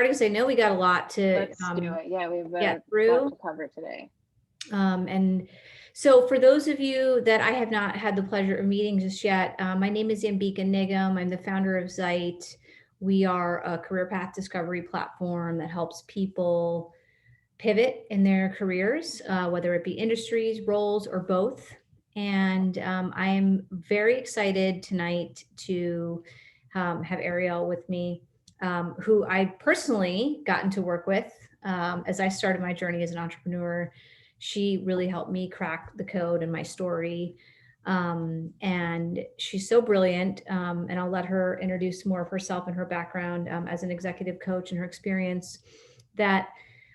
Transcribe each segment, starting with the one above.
starting because I know we got a lot to Let's do it. Yeah, we have a lot to cover today. And so for those of you that I have not had the pleasure of meeting just yet, my name is Ambika Nigam. I'm the founder of the.zeit. We are a career path discovery platform that helps people pivot in their careers, whether it be industries, roles, or both. And I am very excited tonight to have Arielle with me, who I personally gotten to work with as I started my journey as an entrepreneur. She really helped me crack the code in my story. And she's so brilliant. And I'll let her introduce more of herself and her background as an executive coach and her experience, that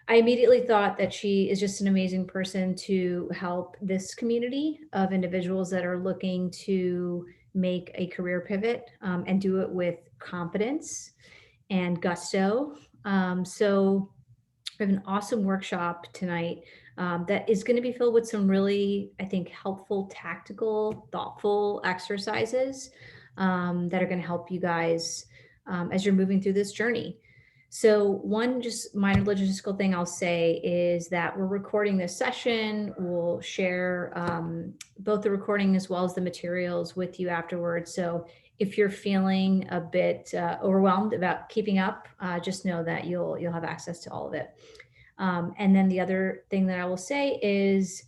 I immediately thought that she is just an amazing person to help this community of individuals that are looking to make a career pivot and do it with confidence and gusto. So we have an awesome workshop tonight that is going to be filled with some really, I think, helpful, tactical, thoughtful exercises that are going to help you guys as you're moving through this journey. So one just minor logistical thing I'll say is that we're recording this session. We'll share both the recording as well as the materials with you afterwards. So if you're feeling a bit overwhelmed about keeping up, just know that you'll have access to all of it. And then the other thing that I will say is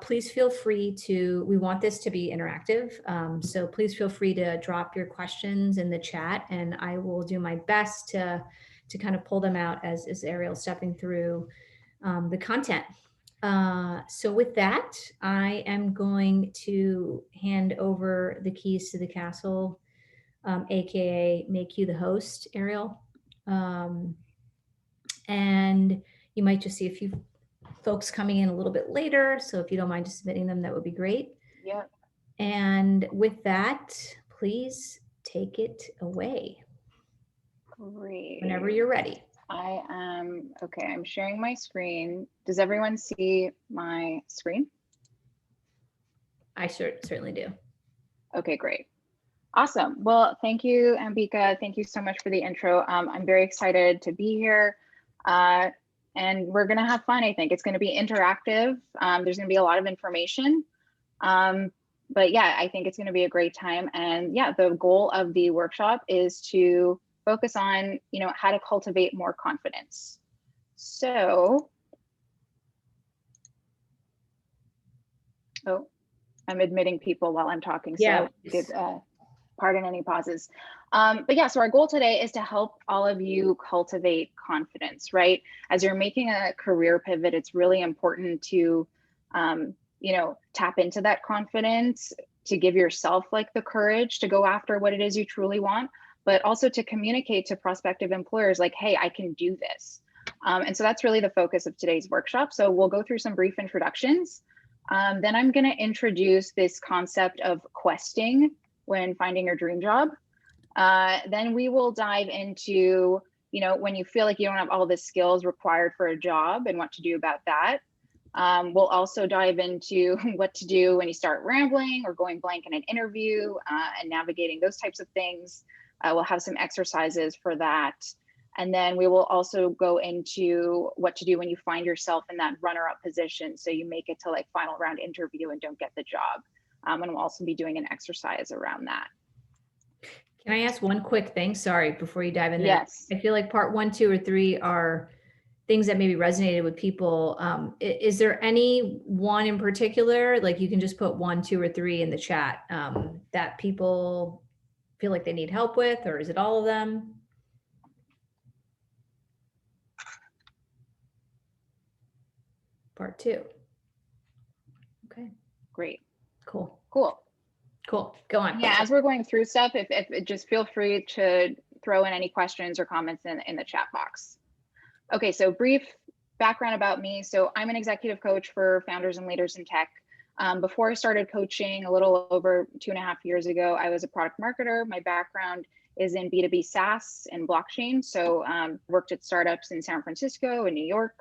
please feel free to, we want this to be interactive. So please feel free to drop your questions in the chat, and I will do my best to kind of pull them out as Arielle's stepping through the content. So with that, I am going to hand over the keys to the castle, AKA make you the host, Arielle. And you might just see a few folks coming in a little bit later. So if you don't mind just submitting them, that would be great. Yeah. And with that, please take it away. Great. Whenever you're ready. I am, okay, I'm sharing my screen. Does everyone see my screen? I certainly do. Okay, great. Awesome. Well, thank you, Ambika. Thank you so much for the intro. I'm very excited to be here. And we're going to have fun, I think. It's going to be interactive. There's going to be a lot of information. But yeah, I think it's going to be a great time. And yeah, the goal of the workshop is to focus on, how to cultivate more confidence. So, oh, I'm admitting people while I'm talking. So yeah. Pardon any pauses. But yeah, so our goal today is to help all of you cultivate confidence, right? As you're making a career pivot, it's really important to, tap into that confidence, to give yourself like the courage to go after what it is you truly want, but also to communicate to prospective employers like, hey, I can do this. And so that's really the focus of today's workshop. So we'll go through some brief introductions. Then I'm going to introduce this concept of questing when finding your dream job. Then we will dive into, when you feel like you don't have all the skills required for a job and what to do about that. We'll also dive into what to do when you start rambling or going blank in an interview and navigating those types of things. We'll have some exercises for that. And then we will also go into what to do when you find yourself in that runner-up position. So you make it to like final round interview and don't get the job. And we'll also be doing an exercise around that. Can I ask one quick thing? Sorry, before you dive in there. Yes. I feel like part 1, 2, or 3 are things that maybe resonated with people. Is there any one in particular, like you can just put 1, 2, or 3 in the chat that people feel like they need help with, or is it all of them? Part 2. Okay. Great. Cool. Go on. Yeah, as we're going through stuff, if just feel free to throw in any questions or comments in the chat box. Okay, so brief background about me. So I'm an executive coach for founders and leaders in tech. Before I started coaching a little over 2.5 years ago, I was a product marketer. My background is in B2B SaaS and blockchain. So worked at startups in San Francisco and New York.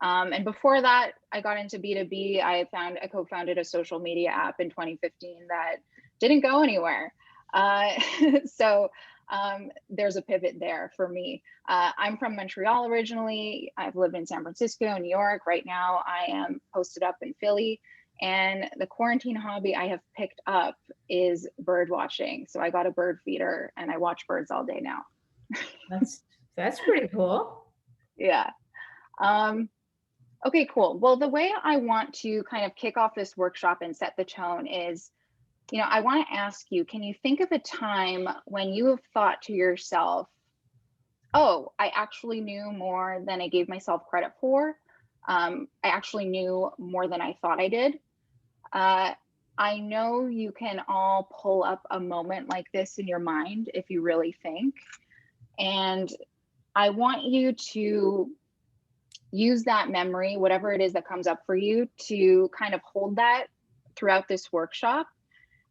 And before that, I got into B2B. I co-founded a social media app in 2015 that didn't go anywhere. So there's a pivot there for me. I'm from Montreal originally. I've lived in San Francisco, New York. Right now I am posted up in Philly. And the quarantine hobby I have picked up is bird watching. So I got a bird feeder and I watch birds all day now. That's pretty cool. Yeah. Okay, cool. Well, the way I want to kind of kick off this workshop and set the tone is, I want to ask you, can you think of a time when you have thought to yourself, oh, I actually knew more than I gave myself credit for. I actually knew more than I thought I did. I know you can all pull up a moment like this in your mind if you really think. And I want you to use that memory, whatever it is that comes up for you, to kind of hold that throughout this workshop.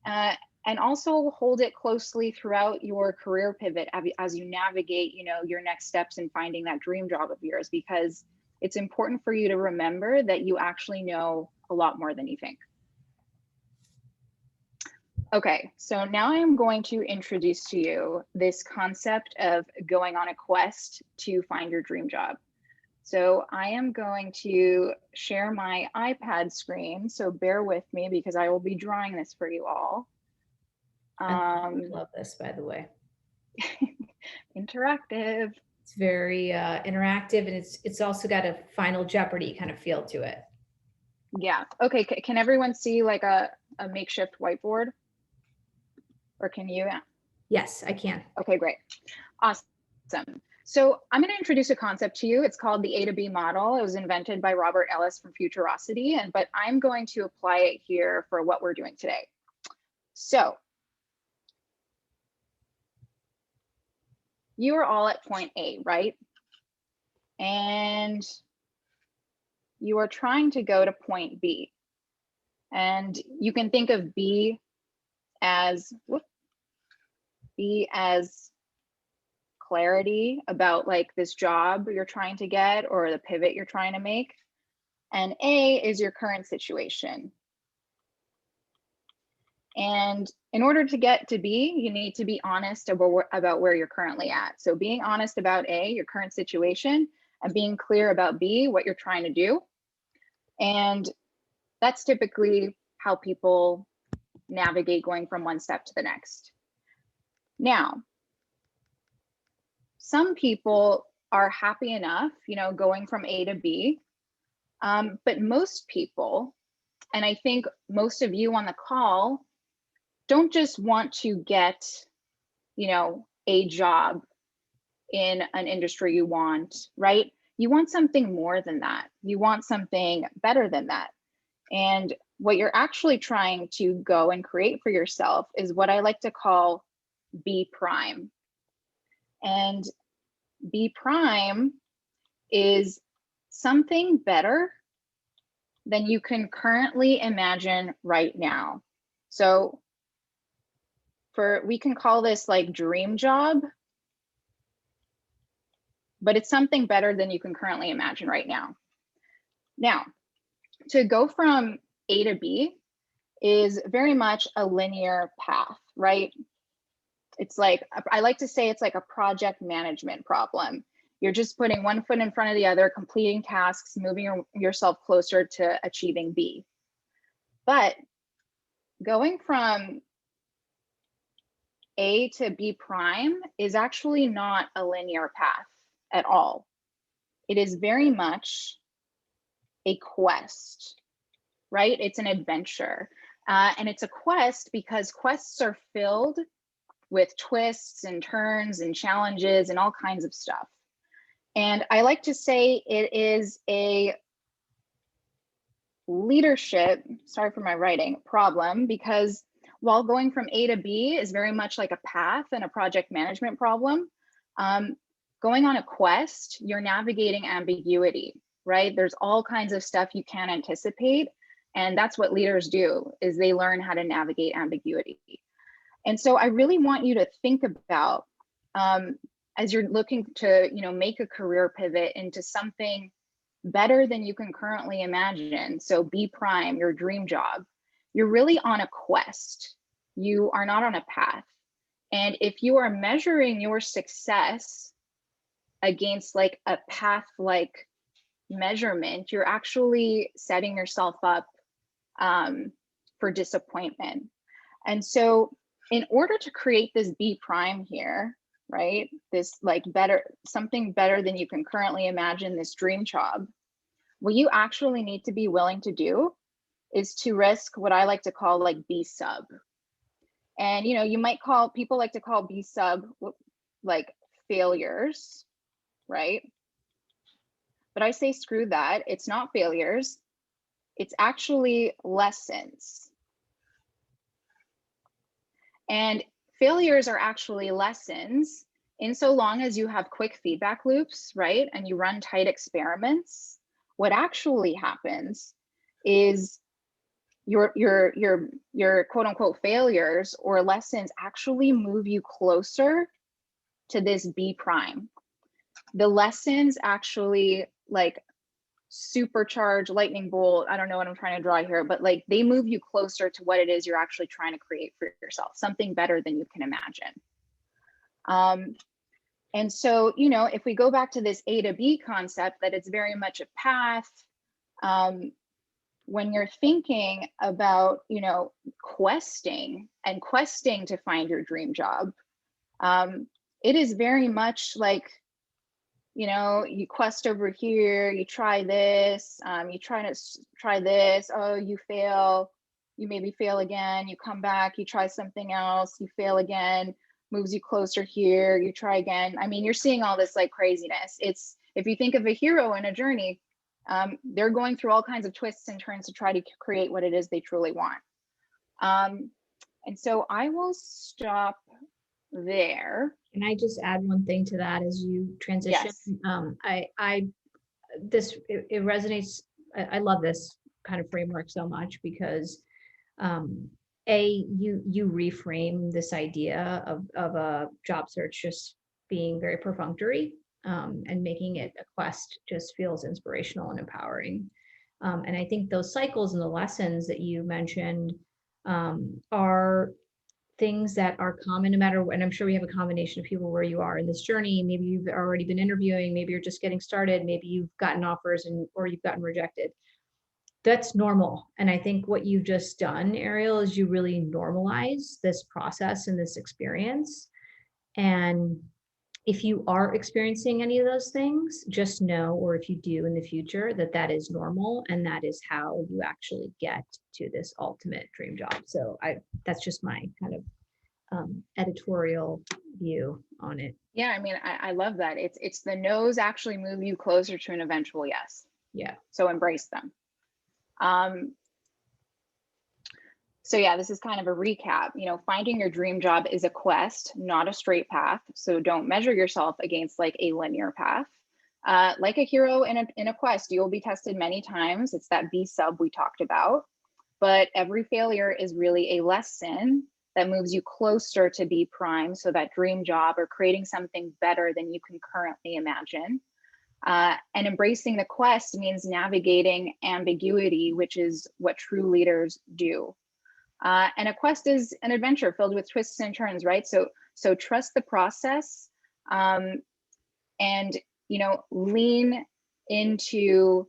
And also hold it closely throughout your career pivot as you navigate, your next steps in finding that dream job of yours, because it's important for you to remember that you actually know a lot more than you think. Okay, so now I am going to introduce to you this concept of going on a quest to find your dream job. So I am going to share my iPad screen, so bear with me because I will be drawing this for you all. I love this, by the way. Interactive. It's very interactive, and it's also got a Final Jeopardy kind of feel to it. Yeah. Okay. Can everyone see like a makeshift whiteboard? Or can you? Yes, I can. Okay, great. Awesome. So I'm going to introduce a concept to you. It's called the A to B model. It was invented by Robert Ellis from Futurosity, but I'm going to apply it here for what we're doing today. So you are all at point A, right? And you are trying to go to point B. And you can think of B as clarity about like this job you're trying to get or the pivot you're trying to make. And A is your current situation. And in order to get to B, you need to be honest about where you're currently at. So being honest about A, your current situation, and being clear about B, what you're trying to do. And that's typically how people navigate going from one step to the next. Now, some people are happy enough, going from A to B, but most people, and I think most of you on the call, don't just want to get, a job in an industry you want, right? You want something more than that. You want something better than that. And what you're actually trying to go and create for yourself is what I like to call B prime. And B prime is something better than you can currently imagine right now. So we can call this like dream job, but it's something better than you can currently imagine right now. Now, to go from A to B is very much a linear path, right? It's like, I like to say it's like a project management problem. You're just putting one foot in front of the other, completing tasks, moving yourself closer to achieving B. But going from A to B prime is actually not a linear path at all. It is very much a quest, right? It's an adventure. And it's a quest because quests are filled with twists and turns and challenges and all kinds of stuff. And I like to say it is a leadership, sorry for my writing, problem, because while going from A to B is very much like a path and a project management problem, going on a quest, you're navigating ambiguity, right? There's all kinds of stuff you can't anticipate. And that's what leaders do, is they learn how to navigate ambiguity. And so I really want you to think about, as you're looking to, make a career pivot into something better than you can currently imagine. So B prime, your dream job, you're really on a quest. You are not on a path. And if you are measuring your success against like a path like measurement, you're actually setting yourself up for disappointment. And so in order to create this B prime here, right, this like something better than you can currently imagine, this dream job, what you actually need to be willing to do is to risk what I like to call like B sub. And you might people like to call B sub like failures, right? But I say screw that. It's not failures. It's actually lessons. And failures are actually lessons in so long as you have quick feedback loops, right? And you run tight experiments. What actually happens is your quote unquote failures or lessons actually move you closer to this B prime. The lessons actually like supercharge, lightning bolt, I don't know what I'm trying to draw here, but like they move you closer to what it is you're actually trying to create for yourself, something better than you can imagine. And so, if we go back to this A to B concept, that it's very much a path, when you're thinking about, questing to find your dream job, it is very much like, you quest over here, you try this, you try this, oh, you fail, you maybe fail again, you come back, you try something else, you fail again, moves you closer here, you try again. I mean, you're seeing all this like craziness. It's, if you think of a hero in a journey, they're going through all kinds of twists and turns to try to create what it is they truly want. And so I will stop there. Can I just add one thing to that as you transition? Yes. It resonates. I love this kind of framework so much because you reframe this idea of a job search just being very perfunctory, and making it a quest just feels inspirational and empowering. And I think those cycles and the lessons that you mentioned are things that are common no matter what. And I'm sure we have a combination of people where you are in this journey. Maybe you've already been interviewing, maybe you're just getting started, maybe you've gotten offers or you've gotten rejected. That's normal. And I think what you've just done, Arielle, is you really normalize this process and this experience. And if you are experiencing any of those things, just know, or if you do in the future, that is normal and that is how you actually get to this ultimate dream job. So that's just my kind of editorial view on it. Yeah, I mean, I love that. It's the no's actually move you closer to an eventual yes. Yeah. So embrace them. So yeah, this is kind of a recap. Finding your dream job is a quest, not a straight path. So don't measure yourself against like a linear path. Like a hero in a quest, you will be tested many times. It's that B sub we talked about. But every failure is really a lesson that moves you closer to B prime, so that dream job or creating something better than you can currently imagine. And embracing the quest means navigating ambiguity, which is what true leaders do. And a quest is an adventure filled with twists and turns, right? So trust the process, and lean into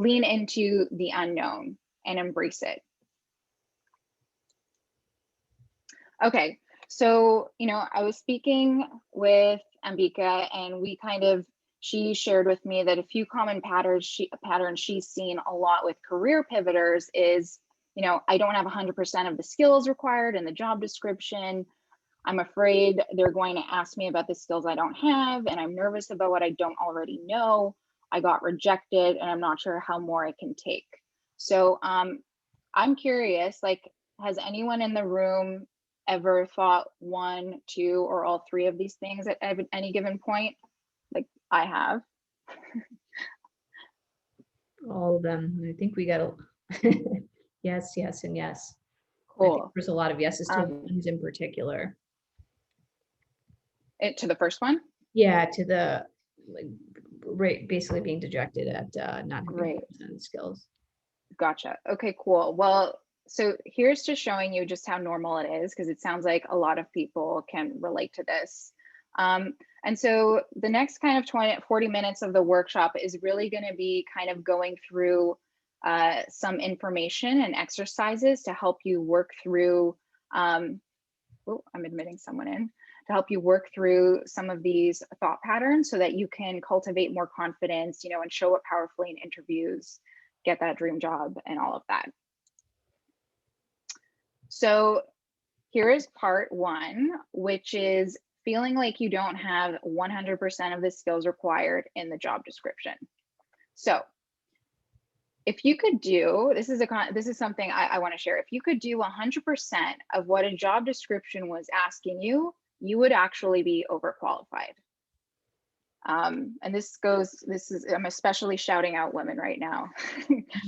the unknown and embrace it. Okay, so I was speaking with Ambika, and she shared with me that a few common patterns she's seen a lot with career pivoters is, I don't have 100% of the skills required in the job description. I'm afraid they're going to ask me about the skills I don't have, and I'm nervous about what I don't already know. I got rejected, and I'm not sure how more I can take. So I'm curious, like, has anyone in the room ever thought one, two, or all three of these things at any given point? Like I have. All of them. I think we got a yes, yes, and yes. Cool. I think there's a lot of yeses to ones in particular. To the first one? Yeah, to the basically being dejected at not having 100% skills. Gotcha. Okay, cool. Well, So here's just showing you just how normal it is, because it sounds like a lot of people can relate to this. And so the next kind of 40 minutes of the workshop is really going to be kind of going through some information and exercises to help you work through, oh, I'm admitting someone in, to help you work through some of these thought patterns so that you can cultivate more confidence, and show up powerfully in interviews, get that dream job, and all of that. So here is part one, which is feeling like you don't have 100% of the skills required in the job description. So if you could do, this is something I want to share. If you could do 100% of what a job description was asking you, you would actually be overqualified. And I'm especially shouting out women right now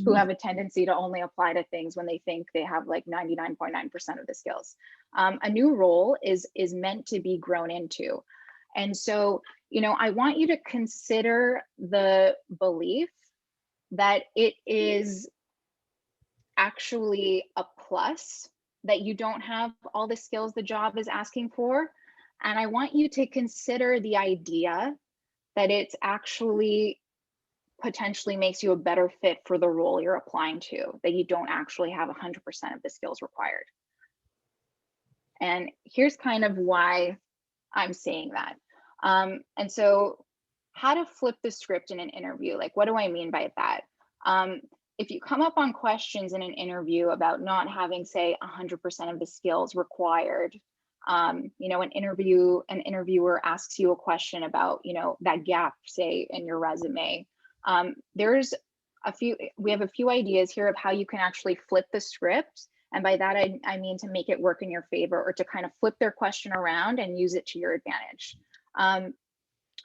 who have a tendency to only apply to things when they think they have like 99.9% of the skills. A new role is meant to be grown into. And so, I want you to consider the belief that it is actually a plus that you don't have all the skills the job is asking for. And I want you to consider the idea that it's actually potentially makes you a better fit for the role you're applying to, that you don't actually have 100% of the skills required. And here's kind of why I'm saying that. And so how to flip the script in an interview, like what do I mean by that? If you come up on questions in an interview about not having, say, 100% of the skills required, an interviewer asks you a question about, that gap, say, in your resume. We have a few ideas here of how you can actually flip the script. And by that, I mean to make it work in your favor, or to kind of flip their question around and use it to your advantage.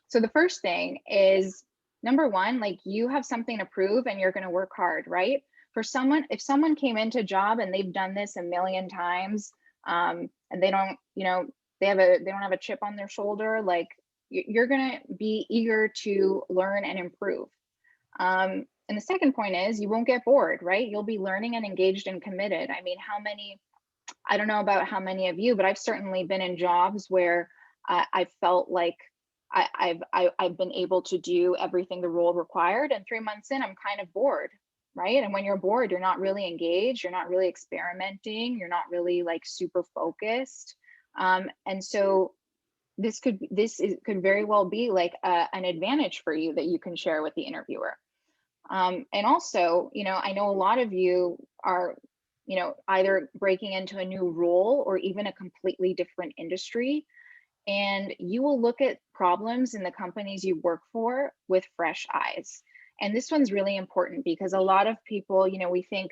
So the first thing is, number one, like, you have something to prove and you're going to work hard, right? If someone came into a job and they've done this a million times, and they don't, they don't have a chip on their shoulder, like, you're going to be eager to learn and improve. And the second point is, you won't get bored, right? You'll be learning and engaged and committed. I mean, I don't know about how many of you, but I've certainly been in jobs where I felt like I've been able to do everything the role required, and 3 months in, I'm kind of bored, right? And when you're bored, you're not really engaged, you're not really experimenting, you're not really like super focused. And so this could very well be like an advantage for you that you can share with the interviewer. And also, I know a lot of you are, either breaking into a new role or even a completely different industry. And you will look at problems in the companies you work for with fresh eyes. And this one's really important because a lot of people, we think,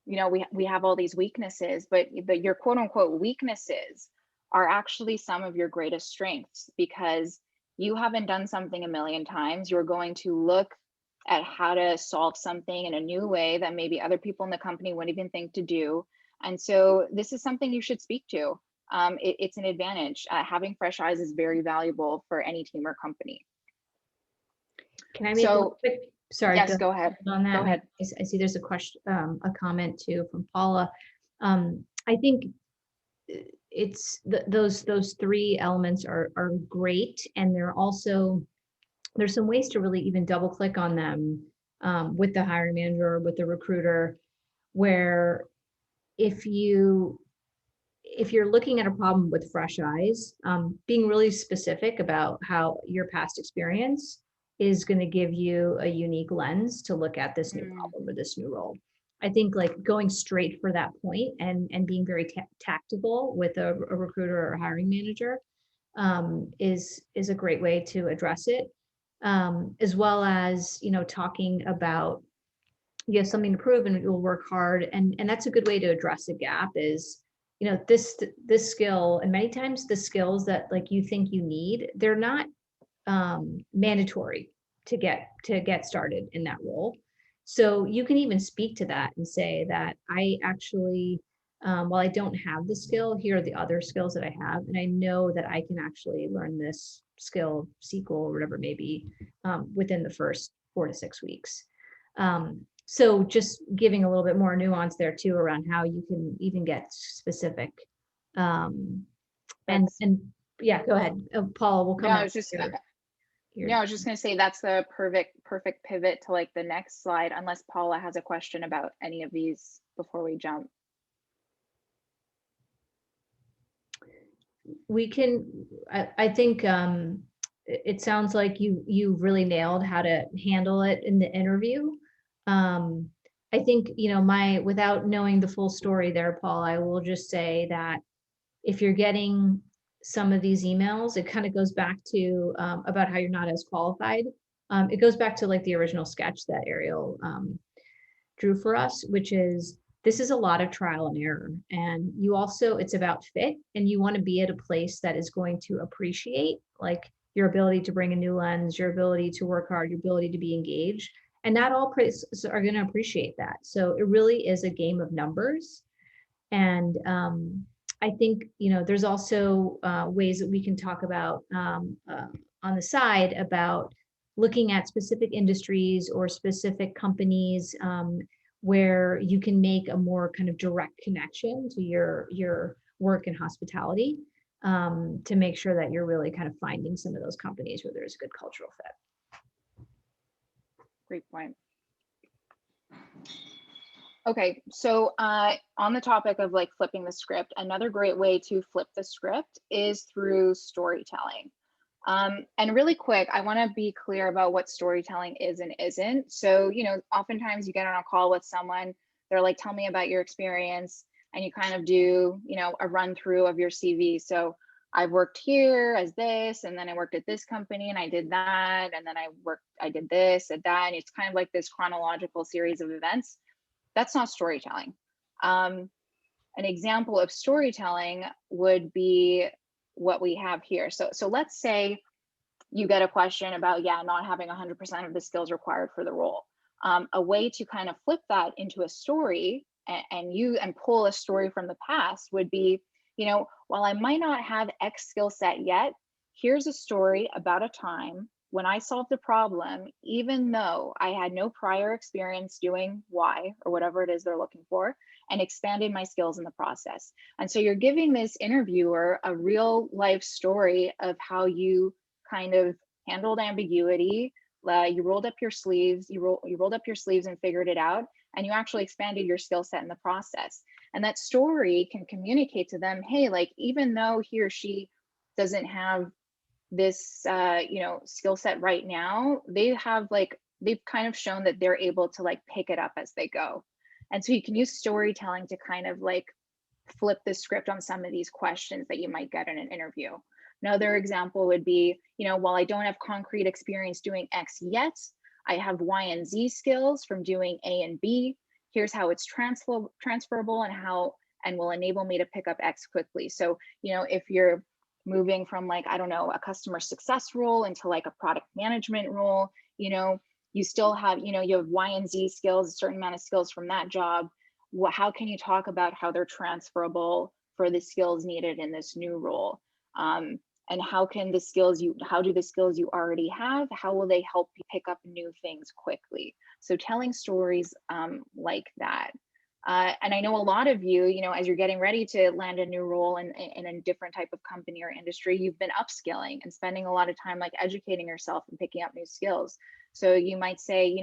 we have all these weaknesses, but your quote unquote weaknesses are actually some of your greatest strengths, because you haven't done something a million times. You're going to look at how to solve something in a new way that maybe other people in the company wouldn't even think to do. And so this is something you should speak to. It's an advantage. Having fresh eyes is very valuable for any team or company. Can I make a quick, sorry. Yes, go ahead. On that, go ahead. I see there's a question, a comment too from Paula. I think it's those three elements are great, and there's some ways to really even double click on them with the hiring manager or with the recruiter, where if you're looking at a problem with fresh eyes, being really specific about how your past experience is going to give you a unique lens to look at this new problem or this new role. I think like going straight for that point and being very tactical with a recruiter or a hiring manager is a great way to address it, as well as, talking about you have something to prove and you'll work hard. And that's a good way to address a gap is, this skill, and many times the skills that like you think you need, they're not mandatory to get started in that role. So you can even speak to that and say that I actually, while I don't have the skill, here are the other skills that I have, and I know that I can actually learn this skill, SQL or whatever it may be, within the first 4 to 6 weeks. So just giving a little bit more nuance there too around how you can even get specific. And yeah, go ahead, Paula. We'll come back. I was just going to say that's the perfect pivot to like the next slide, unless Paula has a question about any of these before we jump. We can, I think it sounds like you really nailed how to handle it in the interview. I think, without knowing the full story there, Paul, I will just say that if you're getting some of these emails, it kind of goes back to about how you're not as qualified. It goes back to like the original sketch that Arielle drew for us, which is, this is a lot of trial and error. And you also, it's about fit, and you want to be at a place that is going to appreciate like your ability to bring a new lens, your ability to work hard, your ability to be engaged. And not all places are going to appreciate that. So it really is a game of numbers. And I think, there's also ways that we can talk about on the side about looking at specific industries or specific companies where you can make a more kind of direct connection to your work in hospitality to make sure that you're really kind of finding some of those companies where there's a good cultural fit. Great point. Okay, so on the topic of like flipping the script, another great way to flip the script is through storytelling. And really quick, I want to be clear about what storytelling is and isn't. So, oftentimes you get on a call with someone, they're like, tell me about your experience, and you kind of do, a run through of your CV. So I've worked here as this, and then I worked at this company and I did that, and then I did this and that, and it's kind of like this chronological series of events. That's not storytelling. An example of storytelling would be what we have here. So let's say you get a question about, not having 100% of the skills required for the role. A way to kind of flip that into a story and pull a story from the past would be, while I might not have X skill set yet, here's a story about a time when I solved a problem, even though I had no prior experience doing Y or whatever it is they're looking for, and expanded my skills in the process. And so you're giving this interviewer a real life story of how you kind of handled ambiguity. You rolled up your sleeves, you rolled up your sleeves and figured it out, and you actually expanded your skill set in the process. And that story can communicate to them, hey, like, even though he or she doesn't have this skill set right now, they've kind of shown that they're able to like pick it up as they go. And so you can use storytelling to kind of like flip the script on some of these questions that you might get in an interview. Another example would be, while I don't have concrete experience doing X yet, I have Y and Z skills from doing A and B. Here's how it's transferable and will enable me to pick up X quickly. So, if you're moving from like, I don't know, a customer success role into like a product management role, you still have, you have Y and Z skills, a certain amount of skills from that job. How can you talk about how they're transferable for the skills needed in this new role? And how do the skills you already have, how will they help you pick up new things quickly? So telling stories like that. And I know a lot of you, as you're getting ready to land a new role in a different type of company or industry, you've been upskilling and spending a lot of time like educating yourself and picking up new skills. So you might say,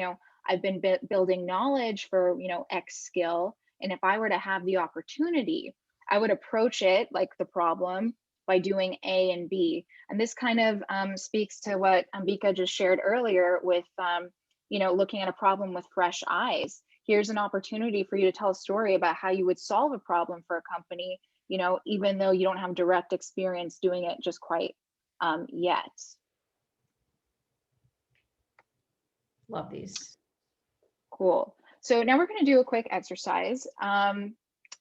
I've been building knowledge for, X skill. And if I were to have the opportunity, I would approach it like the problem by doing A and B. And this kind of speaks to what Ambika just shared earlier with, looking at a problem with fresh eyes. Here's an opportunity for you to tell a story about how you would solve a problem for a company, even though you don't have direct experience doing it just quite yet. Love these. Cool. So now we're going to do a quick exercise.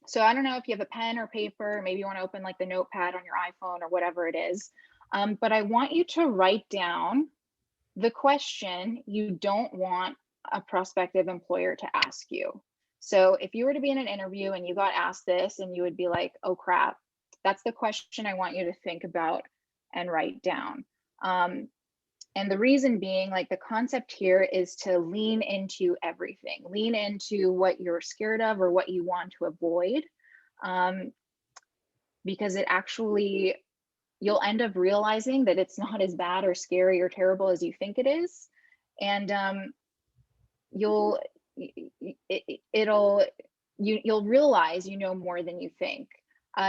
So I don't know if you have a pen or paper, maybe you want to open like the notepad on your iPhone or whatever it is. But I want you to write down the question you don't want a prospective employer to ask you. So if you were to be in an interview and you got asked this and you would be like, oh crap, that's the question I want you to think about and write down. And the reason being, like, the concept here is to lean into everything, lean into what you're scared of or what you want to avoid, because it actually, you'll end up realizing that it's not as bad or scary or terrible as you think it is. And you'll realize you know more than you think.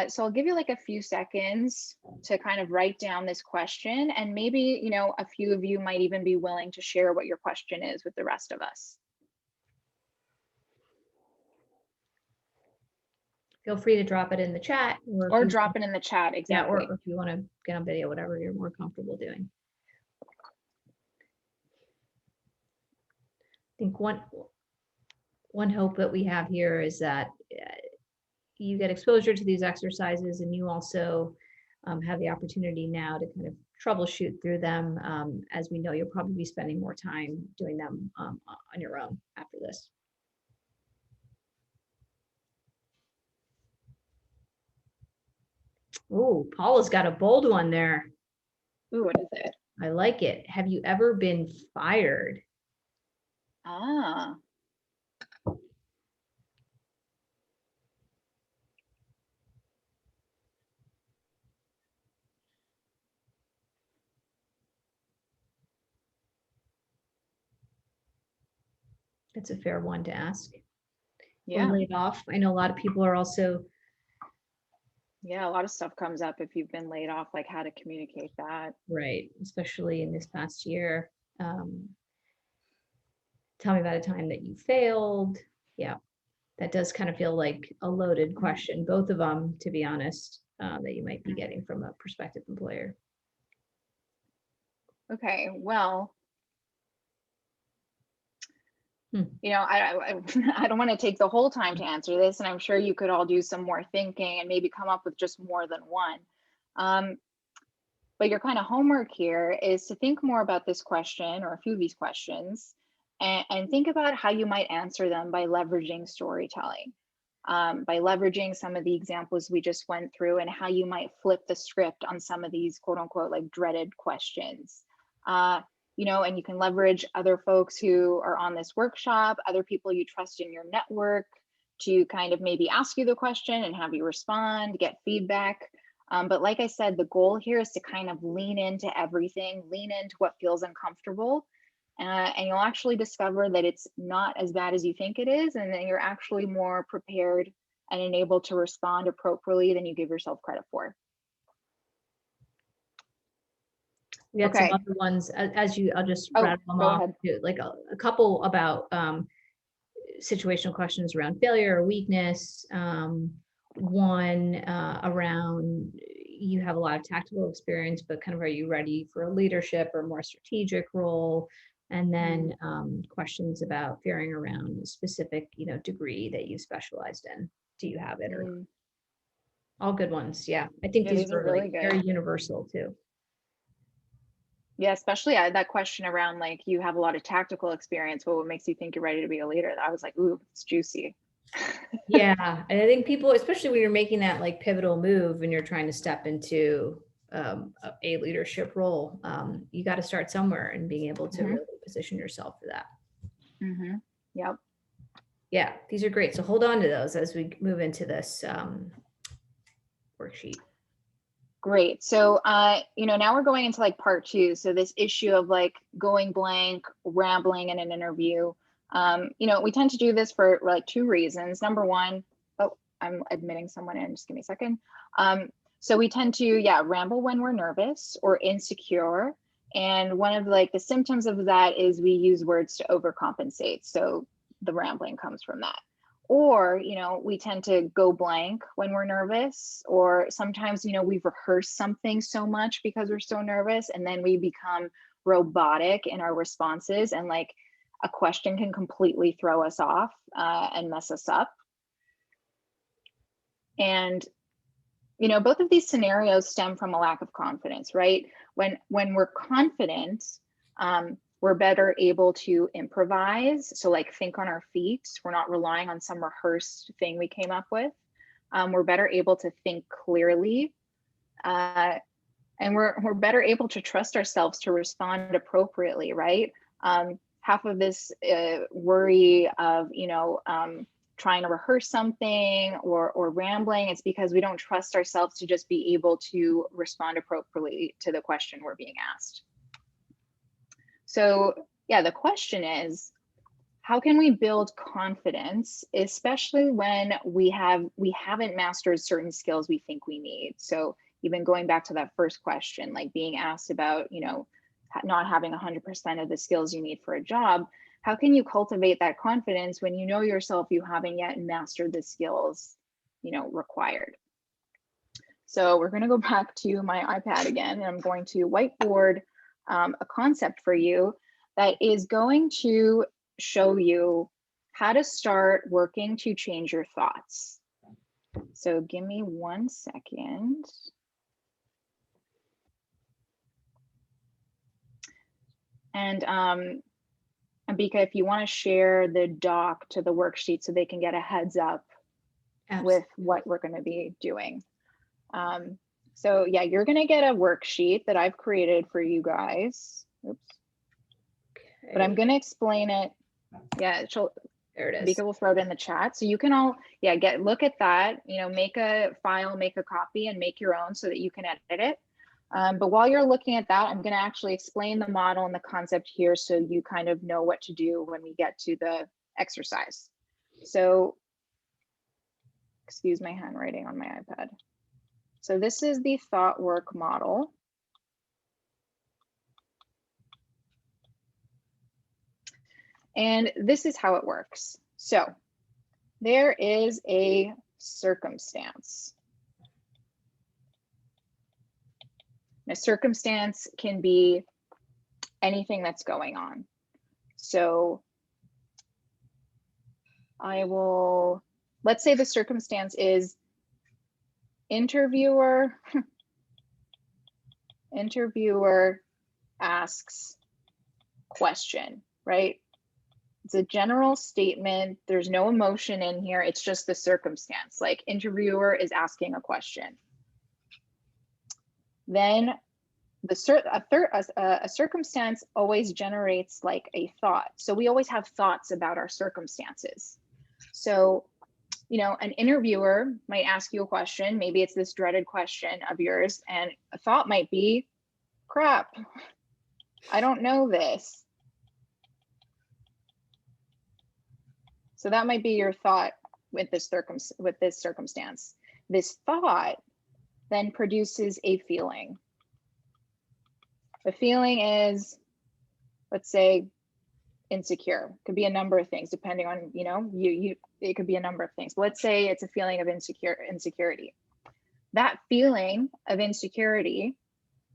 So I'll give you like a few seconds to kind of write down this question, and maybe, you know, a few of you might even be willing to share what your question is with the rest of us. Feel free to drop it in the chat, or drop it in the chat. Exactly. Yeah, or if you want to get on video, whatever you're more comfortable doing. I think one hope that we have here is that you get exposure to these exercises, and you also have the opportunity now to kind of troubleshoot through them. As we know, you'll probably be spending more time doing them on your own after this. Oh, Paula's got a bold one there. Ooh, what is it? I like it. Have you ever been fired? Ah. That's a fair one to ask. Yeah. Or laid off. I know a lot of people are also. Yeah, a lot of stuff comes up if you've been laid off, like how to communicate that. Right, especially in this past year. Tell me about a time that you failed. Yeah, that does kind of feel like a loaded question, both of them, to be honest, that you might be getting from a prospective employer. Okay, well, you know, I don't want to take the whole time to answer this, and I'm sure you could all do some more thinking and maybe come up with just more than one. But your kind of homework here is to think more about this question or a few of these questions, and think about how you might answer them by leveraging storytelling, by leveraging some of the examples we just went through, and how you might flip the script on some of these quote unquote like dreaded questions. You know, and you can leverage other folks who are on this workshop, other people you trust in your network, to kind of maybe ask you the question and have you respond, get feedback. But like I said, the goal here is to kind of lean into everything, lean into what feels uncomfortable, and you'll actually discover that it's not as bad as you think it is, and then you're actually more prepared and enabled to respond appropriately than you give yourself credit for. We got some other ones I'll just rattle them off. Like a couple about situational questions around failure or weakness. One around, you have a lot of tactical experience, but kind of, are you ready for a leadership or more strategic role? And then questions about fearing around a specific, you know, degree that you specialized in. Do you have it or not? All good ones. Yeah, I think these are really like very universal too. Yeah, especially that question around like, you have a lot of tactical experience, but what makes you think you're ready to be a leader? I was like, ooh, it's juicy. Yeah, and I think people, especially when you're making that like pivotal move and you're trying to step into a leadership role, you got to start somewhere and being able to really position yourself for that. Yep. Yeah, these are great. So hold on to those as we move into this worksheet. Great. So, you know, now we're going into like part 2. So this issue of like going blank, rambling in an interview. You know, we tend to do this for like 2 reasons. Number one, oh, I'm admitting someone in, just give me a second. So we tend to, ramble when we're nervous or insecure. And one of like the symptoms of that is we use words to overcompensate. So the rambling comes from that. Or, you know, we tend to go blank when we're nervous, or sometimes, you know, we've rehearsed something so much because we're so nervous, and then we become robotic in our responses, and like a question can completely throw us off and mess us up. And, you know, both of these scenarios stem from a lack of confidence, right? When we're confident, we're better able to improvise. So like think on our feet. We're not relying on some rehearsed thing we came up with. We're better able to think clearly. and we're better able to trust ourselves to respond appropriately, right? Half of this worry of, trying to rehearse something or rambling, it's because we don't trust ourselves to just be able to respond appropriately to the question we're being asked. So yeah, the question is, how can we build confidence, especially when we haven't mastered certain skills we think we need? So even going back to that first question, like being asked about, not having 100% of the skills you need for a job, how can you cultivate that confidence when you know yourself you haven't yet mastered the skills, required? So we're going to go back to my iPad again, and I'm going to whiteboard a concept for you that is going to show you how to start working to change your thoughts. So give me 1 second. And Ambika, if you want to share the doc to the worksheet so they can get a heads up with what we're going to be doing. So yeah, you're going to get a worksheet that I've created for you guys. Oops. Okay. But I'm going to explain it. Yeah, there it is. Ambika will throw it in the chat. So you can all, look at that, make a file, make a copy, and make your own so that you can edit it. But while you're looking at that, I'm going to actually explain the model and the concept here so you kind of know what to do when we get to the exercise. So, excuse my handwriting on my iPad. So this is the thought work model. And this is how it works. So there is a circumstance. A circumstance can be anything that's going on. So let's say the circumstance is interviewer asks question, right? It's a general statement. There's no emotion in here. It's just the circumstance, like interviewer is asking a question. Then a circumstance always generates like a thought. So we always have thoughts about our circumstances. So, an interviewer might ask you a question. Maybe it's this dreaded question of yours, and a thought might be, crap, I don't know this. So that might be your thought with this circumstance. This thought then produces a feeling. The feeling is, let's say, insecure. Could be a number of things depending on, it could be a number of things. But let's say it's a feeling of insecurity. That feeling of insecurity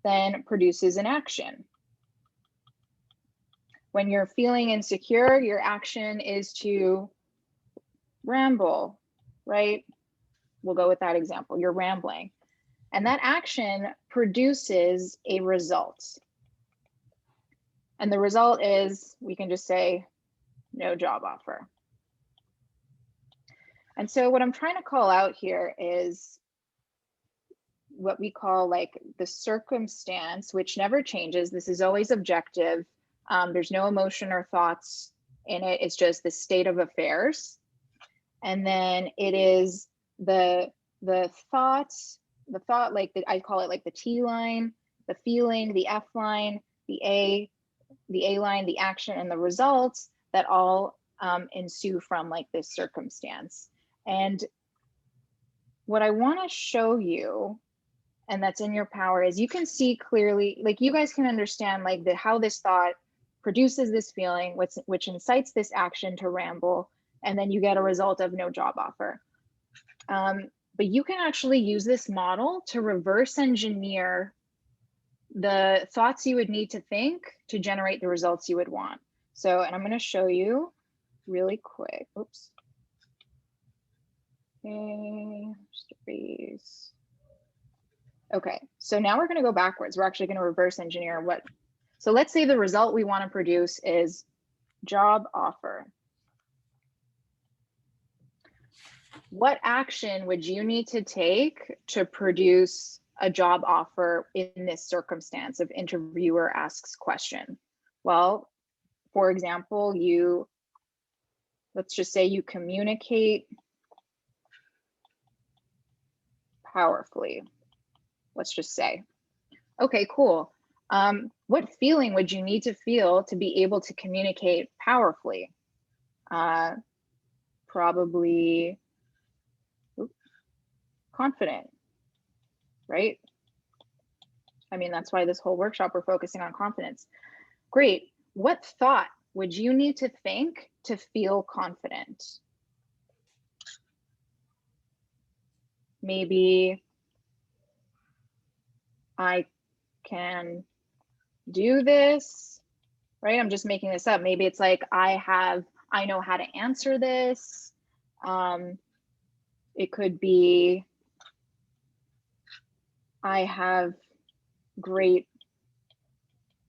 then produces an action. When you're feeling insecure, your action is to ramble, right? We'll go with that example. You're rambling. And that action produces a result. And the result is, we can just say, no job offer. And so what I'm trying to call out here is what we call like the circumstance, which never changes. This is always objective. There's no emotion or thoughts in it. It's just the state of affairs. And then it is the thought, like I call it like the T line, the feeling, the F line, the A line, the action, and the results that all ensue from like this circumstance. And what I want to show you, and that's in your power, is you can see clearly, like you guys can understand like how this thought produces this feeling, which incites this action to ramble, and then you get a result of no job offer. But you can actually use this model to reverse engineer the thoughts you would need to think to generate the results you would want. So, and I'm going to show you really quick. Oops. Okay, so now we're going to go backwards. We're actually going to reverse engineer what. So let's say the result we want to produce is job offer. What action would you need to take to produce a job offer in this circumstance of interviewer asks question? Well, for example, let's just say you communicate powerfully. Let's just say, okay, cool. What feeling would you need to feel to be able to communicate powerfully? Probably confident, right? I mean, that's why this whole workshop we're focusing on confidence. Great. What thought would you need to think to feel confident? Maybe I can do this, right? I'm just making this up. Maybe it's like, I know how to answer this. It could be, I have great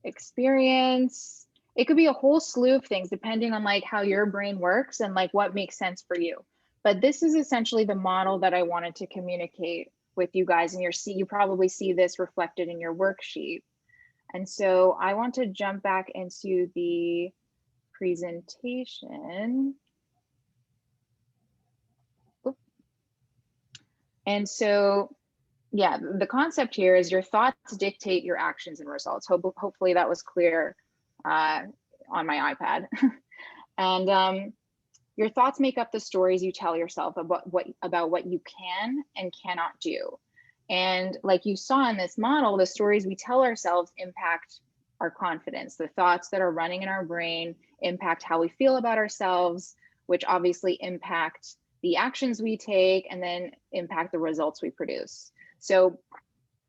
experience. It could be a whole slew of things depending on like how your brain works and like what makes sense for you. But this is essentially the model that I wanted to communicate with you guys, and you probably see this reflected in your worksheet. And so I want to jump back into the presentation. And so, yeah, the concept here is your thoughts dictate your actions and results. Hopefully that was clear on my iPad. And your thoughts make up the stories you tell yourself about what you can and cannot do. And like you saw in this model, the stories we tell ourselves impact our confidence. The thoughts that are running in our brain impact how we feel about ourselves, which obviously impact the actions we take and then impact the results we produce. So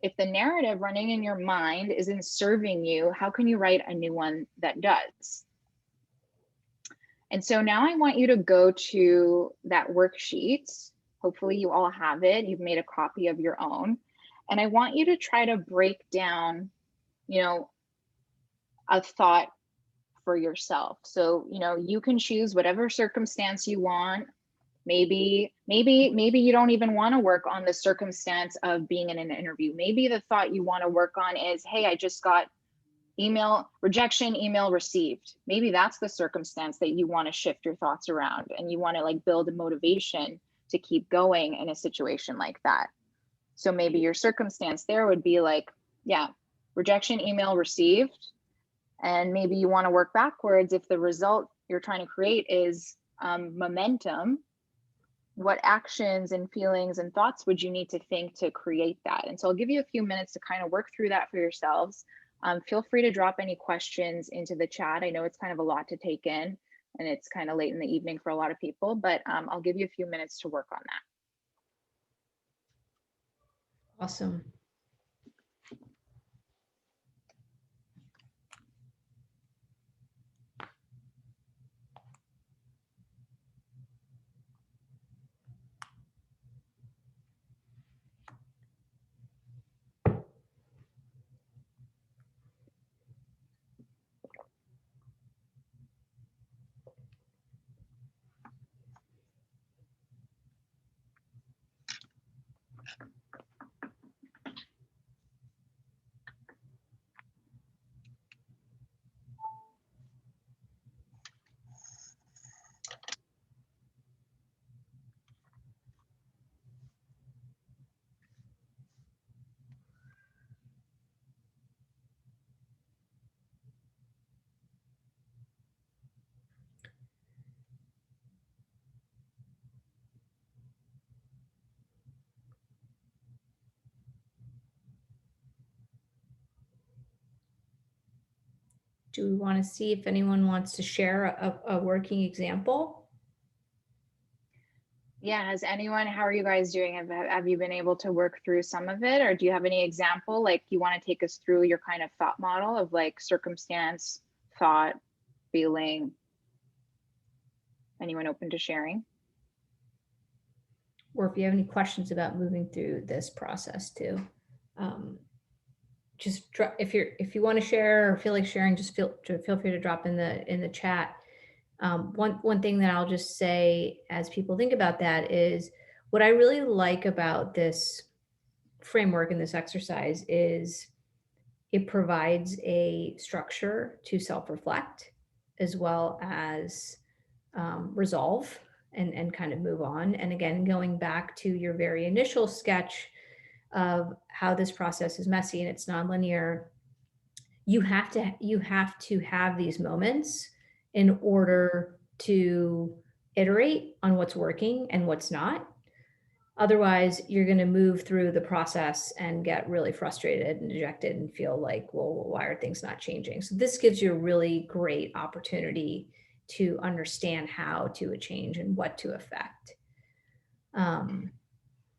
if the narrative running in your mind isn't serving you, how can you write a new one that does? And so now I want you to go to that worksheet. Hopefully you all have it. You've made a copy of your own. And I want you to try to break down, a thought for yourself. So, you can choose whatever circumstance you want. Maybe you don't even want to work on the circumstance of being in an interview. Maybe the thought you want to work on is, hey, I just got rejection email received. Maybe that's the circumstance that you want to shift your thoughts around, and you want to like build a motivation to keep going in a situation like that. So maybe your circumstance there would be like, yeah, rejection email received. And maybe you want to work backwards. If the result you're trying to create is momentum, what actions and feelings and thoughts would you need to think to create that? And so I'll give you a few minutes to kind of work through that for yourselves. Feel free to drop any questions into the chat. I know it's kind of a lot to take in, and it's kind of late in the evening for a lot of people, but I'll give you a few minutes to work on that. Awesome. Do we want to see if anyone wants to share a working example? Yeah, how are you guys doing? Have you been able to work through some of it, or do you have any example? Like, you want to take us through your kind of thought model of like circumstance, thought, feeling? Anyone open to sharing? Or if you have any questions about moving through this process too. Just if you want to share or feel like sharing, just feel free to drop in the chat. One thing that I'll just say as people think about that is, what I really like about this framework in this exercise is it provides a structure to self-reflect as well as resolve and kind of move on. And again, going back to your very initial sketch of how this process is messy and it's nonlinear, you have to have these moments in order to iterate on what's working and what's not. Otherwise, you're going to move through the process and get really frustrated and dejected and feel like, well, why are things not changing? So this gives you a really great opportunity to understand how to change and what to affect.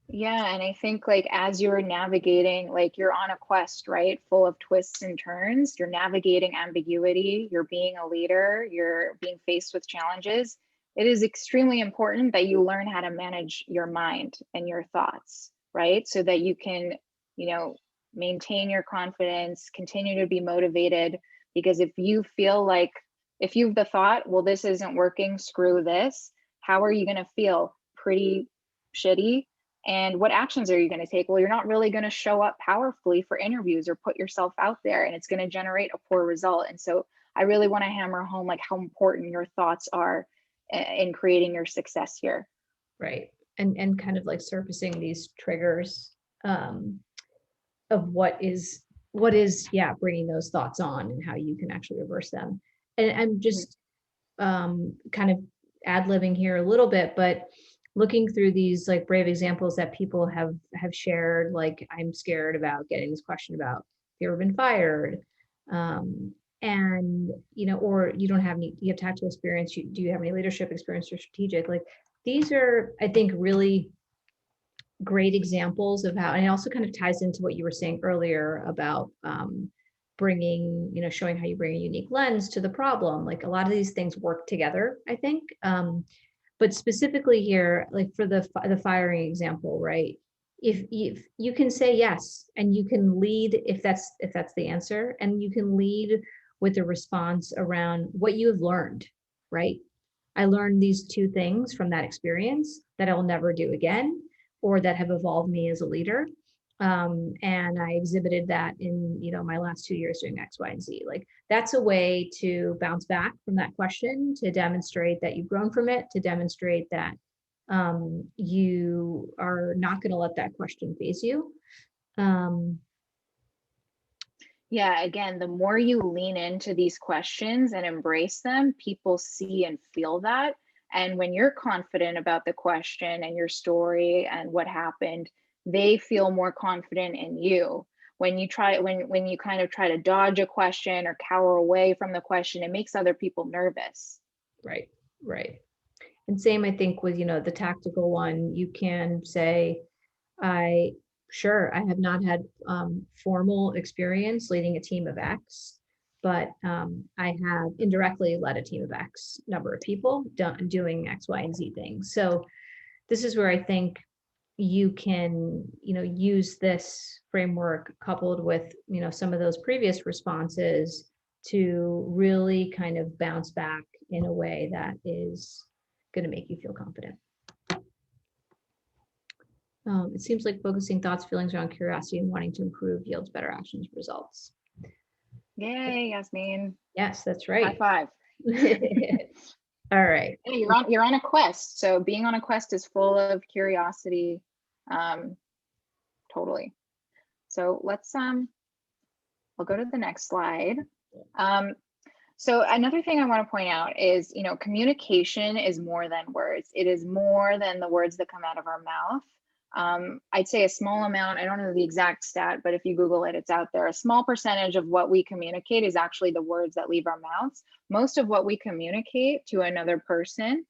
Yeah, and I think like as you're navigating, like you're on a quest, right? Full of twists and turns. You're navigating ambiguity, you're being a leader, you're being faced with challenges. It is extremely important that you learn how to manage your mind and your thoughts, right? So that you can, you know, maintain your confidence, continue to be motivated. Because if you feel like, if you've the thought, well, this isn't working, screw this, how are you going to feel? Pretty shitty. And what actions are you going to take? Well, you're not really going to show up powerfully for interviews or put yourself out there, and it's going to generate a poor result. And so I really want to hammer home like how important your thoughts are in creating your success here. Right. And kind of like surfacing these triggers of what is bringing those thoughts on and how you can actually reverse them. And I'm just kind of ad-libbing here a little bit, but looking through these like brave examples that people have shared, like I'm scared about getting this question about have you ever been fired, and you know, or you don't have any, you have tactical experience, do you have any leadership experience or strategic, like these are, I think, really great examples of how, and it also kind of ties into what you were saying earlier about bringing, you know, showing how you bring a unique lens to the problem. Like a lot of these things work together, I think. But specifically here, like for the firing example, right? If you can say yes, and you can lead if that's the answer, and you can lead with a response around what you have learned, right? I learned these two things from that experience that I will never do again, or that have evolved me as a leader. And I exhibited that in, you know, my last 2 years doing X, Y, and Z. Like that's a way to bounce back from that question, to demonstrate that you've grown from it, to demonstrate that you are not going to let that question phase you. Yeah, again, the more you lean into these questions and embrace them, people see and feel that. And when you're confident about the question and your story and what happened, they feel more confident in you. When you try, when you kind of try to dodge a question or cower away from the question, it makes other people nervous. Right, right. And same, I think, with, you know, the tactical one, you can say, I have not had formal experience leading a team of X, but I have indirectly led a team of X number of people doing X, Y, and Z things. So this is where I think you can, you know, use this framework coupled with, you know, some of those previous responses to really kind of bounce back in a way that is going to make you feel confident. It seems like focusing thoughts, feelings around curiosity and wanting to improve yields better actions results. Yay, Yasmin. Yes, that's right. High five. All right. Hey, you're on a quest. So being on a quest is full of curiosity. Totally. So let's I'll go to the next slide. So another thing I want to point out is, you know, communication is more than words. It is more than the words that come out of our mouth. I'd say a small amount, I don't know the exact stat, but if you Google it, it's out there. A small percentage of what we communicate is actually the words that leave our mouths. Most of what we communicate to another person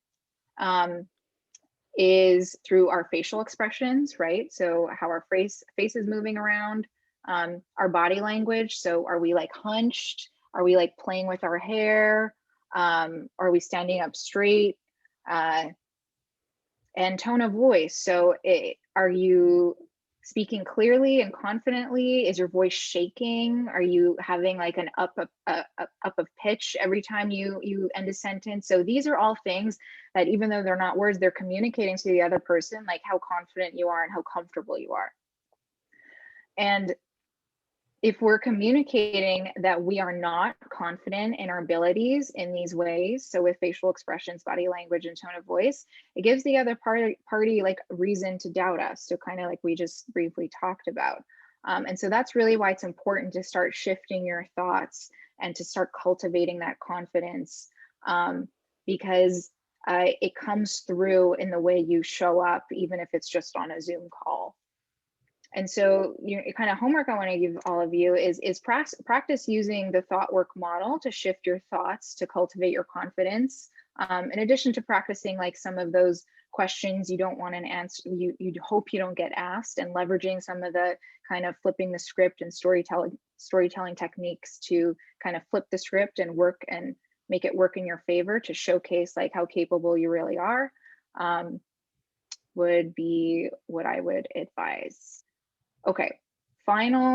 is through our facial expressions, right? So how our face is moving around, our body language. So are we like hunched? Are we like playing with our hair? Are we standing up straight? And tone of voice. So are you speaking clearly and confidently? Is your voice shaking? Are you having like an up of pitch every time you end a sentence? So these are all things that, even though they're not words, they're communicating to the other person like how confident you are and how comfortable you are. And if we're communicating that we are not confident in our abilities in these ways, so with facial expressions, body language, and tone of voice, it gives the other party like reason to doubt us. So kind of like we just briefly talked about. And so that's really why it's important to start shifting your thoughts and to start cultivating that confidence, because it comes through in the way you show up, even if it's just on a Zoom call. And so kind of homework I want to give all of you is practice using the thought work model to shift your thoughts to cultivate your confidence. In addition to practicing like some of those questions you don't want an answer, you hope you don't get asked, and leveraging some of the kind of flipping the script and storytelling techniques to kind of flip the script and work and make it work in your favor to showcase like how capable you really are, would be what I would advise. Okay,